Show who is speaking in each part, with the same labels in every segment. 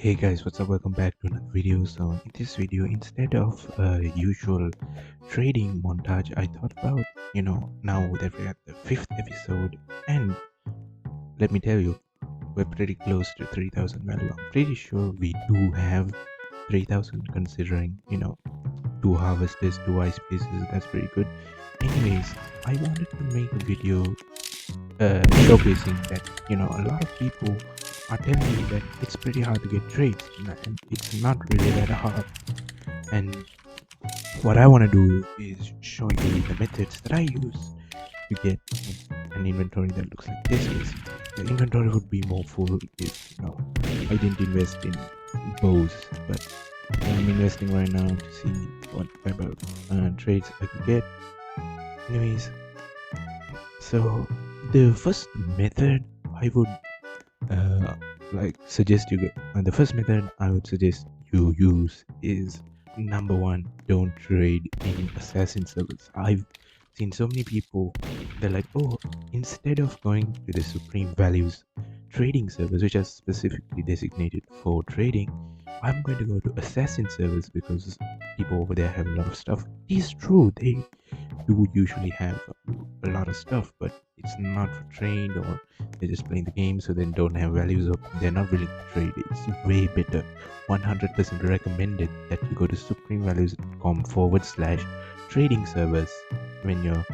Speaker 1: Hey guys, what's up? Welcome back to another video. So in this video, instead of usual trading montage, I thought about, now that we're at the fifth episode, and let me tell you, we're pretty close to 3000 value. I'm pretty sure we do have 3000 considering, two harvesters, two ice spaces. That's pretty good. Anyways, I wanted to make a video showcasing that a lot of people are telling me that it's pretty hard to get trades and it's not really that hard. And what I want to do is show you the methods that I use to get an inventory that looks like this. Is the inventory would be more full if I didn't invest in bows, but I'm investing right now to see what type of trades I could get. Anyways, so the first method I would suggest you get, the first method I would suggest you use is number one, don't trade in assassin servers. I've seen so many people, they're like, oh, instead of going to the supreme values trading servers, which are specifically designated for trading, I'm going to go to assassin servers because people over there have a lot of stuff. It's true, they do usually have a lot of stuff, but it's not for trade, or they're just playing the game so they don't have values, or they're not willing to trade. It's way better, 100% recommended that you go to supremevalues.com/trading servers when you're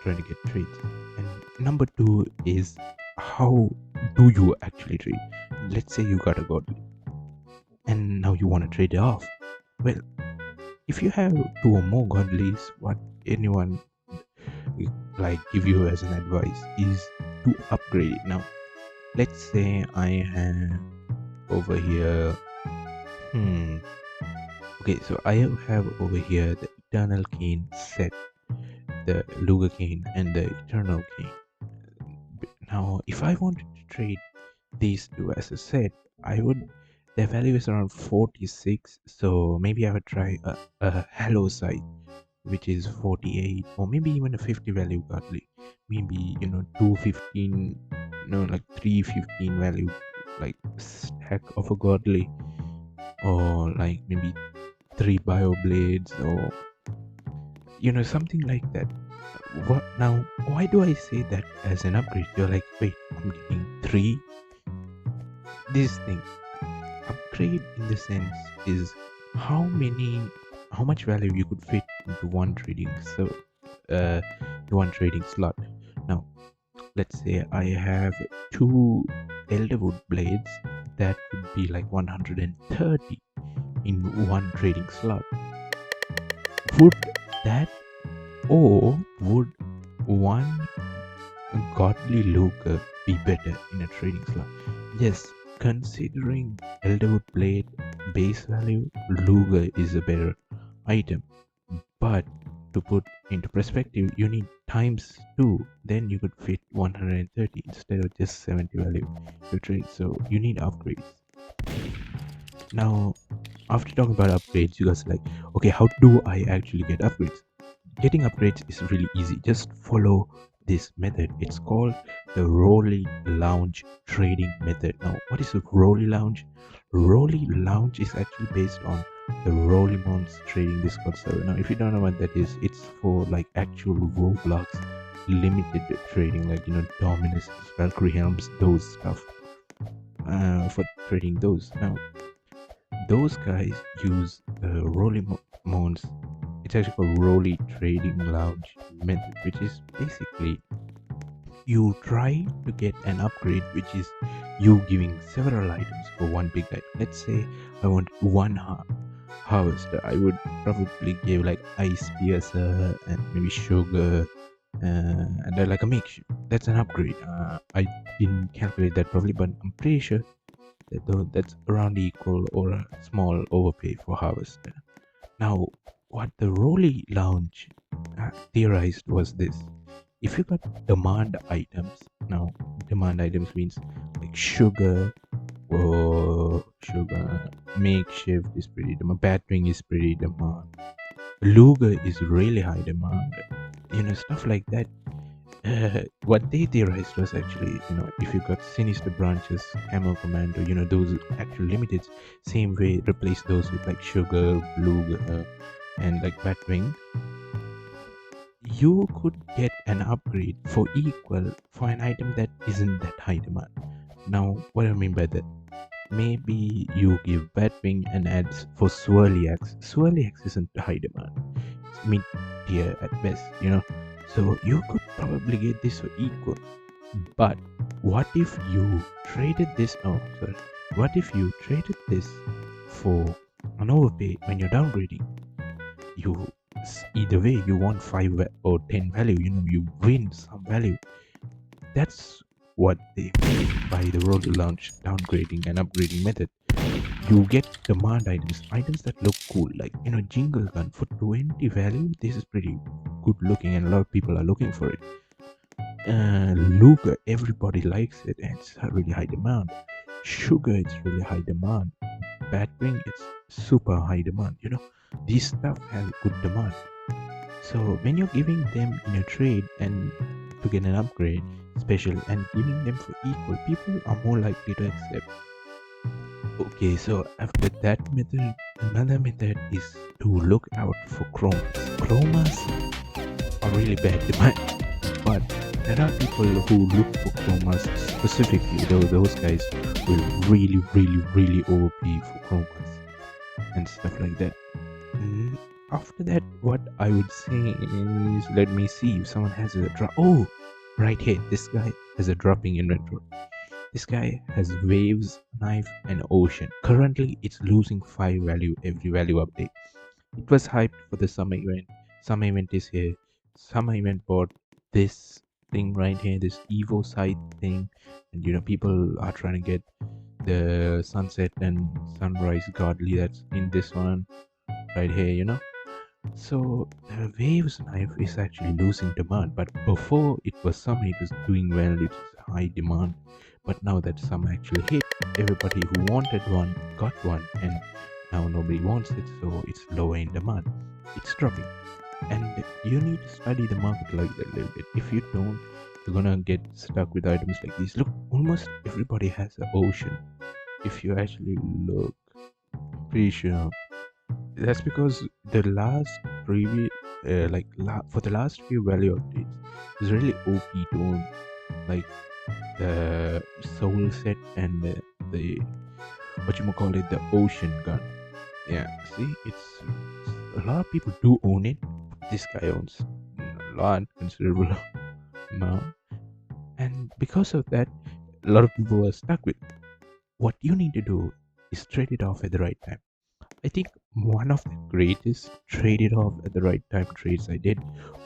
Speaker 1: trying to get trades. And number two is, how do you actually trade? Let's say you got a godly and now you want to trade it off. Well, if you have two or more godlies, what anyone give you as an advice is to upgrade it. Now let's say I have over here okay, so I have over here the eternal cane set, the Luger cane and the eternal cane. Now if I wanted to trade these two as a set, I would, their value is around 46, so maybe I would try a hello site which is 48, or maybe even a 50 value godly, maybe 215, like 315 value like stack of a godly, or like maybe 3 bio blades, or something like that. What now, why do I say that as an upgrade? You're like, wait, I'm getting 3. This thing, upgrade in the sense is how much value you could fit into one trading slot. Now let's say I have 2 elderwood blades, that would be like 130 in one trading slot. Would that, or would one godly Luger be better in a trading slot? Yes, considering elderwood blade base value, Luger is a better item, but to put into perspective, you need times 2, then you could fit 130 instead of just 70 value to trade. So you need upgrades. Now after talking about upgrades, you guys are like, okay, how do I actually get upgrades? Getting upgrades is really easy. Just follow this method. It's called the Rolly Lounge trading method. Now what is a Rolly Lounge? Rolly Lounge is actually based on the Rolly Mons trading Discord server. Now if you don't know what that is, it's for like actual Roblox limited trading, like Dominus, Valkyrie Helms, those stuff, for trading those. Now those guys use Rolly Mons. It's actually called Rolly Trading Lounge method, which is basically you try to get an upgrade, which is you giving several items for one big item. Let's say I want one harvester. I would probably give like ice piercer and maybe sugar, and they're like a makeshift. That's an upgrade. I didn't calculate that probably, but I'm pretty sure that that's around equal or a small overpay for harvester. Now what the Rolly Lounge theorized was this: if you got demand items, now demand items means like sugar, or sugar, makeshift is pretty demand, batwing is pretty demand, Luger is really high demand, stuff like that. What they theorized was actually, if you got sinister branches, camel commando, those actual limiteds, same way replace those with like sugar, blue, and like batwing, you could get an upgrade for equal for an item that isn't that high demand. Now, what do I mean by that? Maybe you give Batwing and adds for Swirly Axe. Swirly Axe isn't high demand. It's mid tier at best. So you could probably get this for equal. But what if you traded this out? Sorry. What if you traded this for an overpay when you're downgrading? Either way you want 5 or 10 value. You win some value. That's what they mean by the road to launch downgrading and upgrading method. You get demand items that look cool, like jingle gun for 20 value. This is pretty good looking and a lot of people are looking for it. Luger, everybody likes it and it's a really high demand. Sugar, it's really high demand. Batwing, it's super high demand. These stuff has good demand. So when you're giving them in a trade and to get an upgrade special and giving them for equal, people are more likely to accept. Okay, so after that method, another method is to look out for chromas. Chromas are really bad demand, but there are people who look for chromas specifically. Those guys will really, really, really overpay for chromas and stuff like that. After that, what I would say is, let me see if someone has a drop. Oh, right here, this guy has a dropping inventory. This guy has waves, knife, and ocean. Currently, it's losing 5 value every value update. It was hyped for the summer event. Summer event is here. Summer event bought this thing right here, this Evo side thing, and people are trying to get the sunset and sunrise godly that's in this one right here. So the waves knife is actually losing demand, but before it was summer, it was doing well, it was high demand. But now that summer actually hit, everybody who wanted one got one, and now nobody wants it, so it's lower in demand. It's dropping, and you need to study the market like that a little bit. If you don't, you're gonna get stuck with items like these. Look, almost everybody has an ocean. If you actually look, pretty sure that's because the last previous for the last few value updates is really OP tone, like the soul set and the what you call it, the ocean gun. Yeah, see, it's a lot of people do own it. This guy owns a lot, considerable amount, and because of that, a lot of people are stuck with it. What you need to do is trade it off at the right time. I think one of the greatest trade it off at the right time trades I did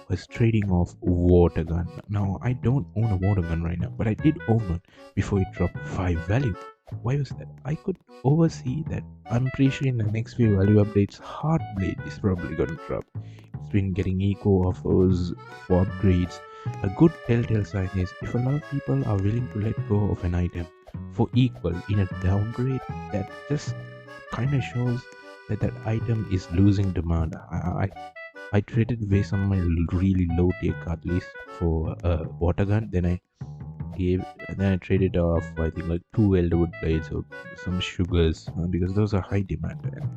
Speaker 1: was trading off water gun. Now I don't own a water gun right now, but I did own one before it dropped 5 value. Why was that? I could oversee that. I'm pretty sure in the next few value updates, Heartblade is probably gonna drop. It's been getting eco offers for upgrades. A good telltale sign is if a lot of people are willing to let go of an item for equal in a downgrade, that just kind of shows that item is losing demand. I traded away some of my really low tier card list for a water gun. Then I traded off, I think, like 2 elderwood blades or some sugars, because those are high demand and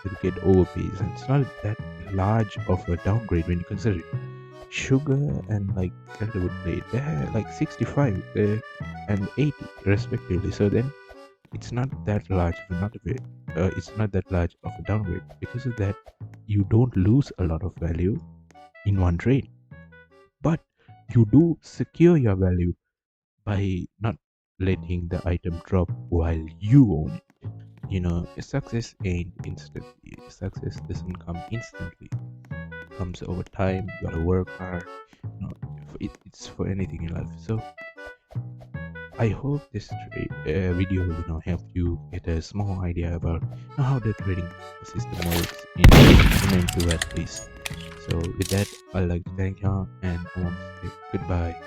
Speaker 1: you get overpays, and it's not that large of a downgrade when you consider it. Sugar and like elderwood blade, they're like 65 and 80 respectively. So then it's not that large it's not that large of a downgrade. Because of that, you don't lose a lot of value in one trade, but you do secure your value by not letting the item drop while you own it. Success ain't instantly. Success doesn't come instantly. It comes over time. You gotta work hard. It's for anything in life. So I hope this video helped you get a small idea about how the trading system works in M2 at least. So with that, I'd like to thank y'all and I want to say goodbye.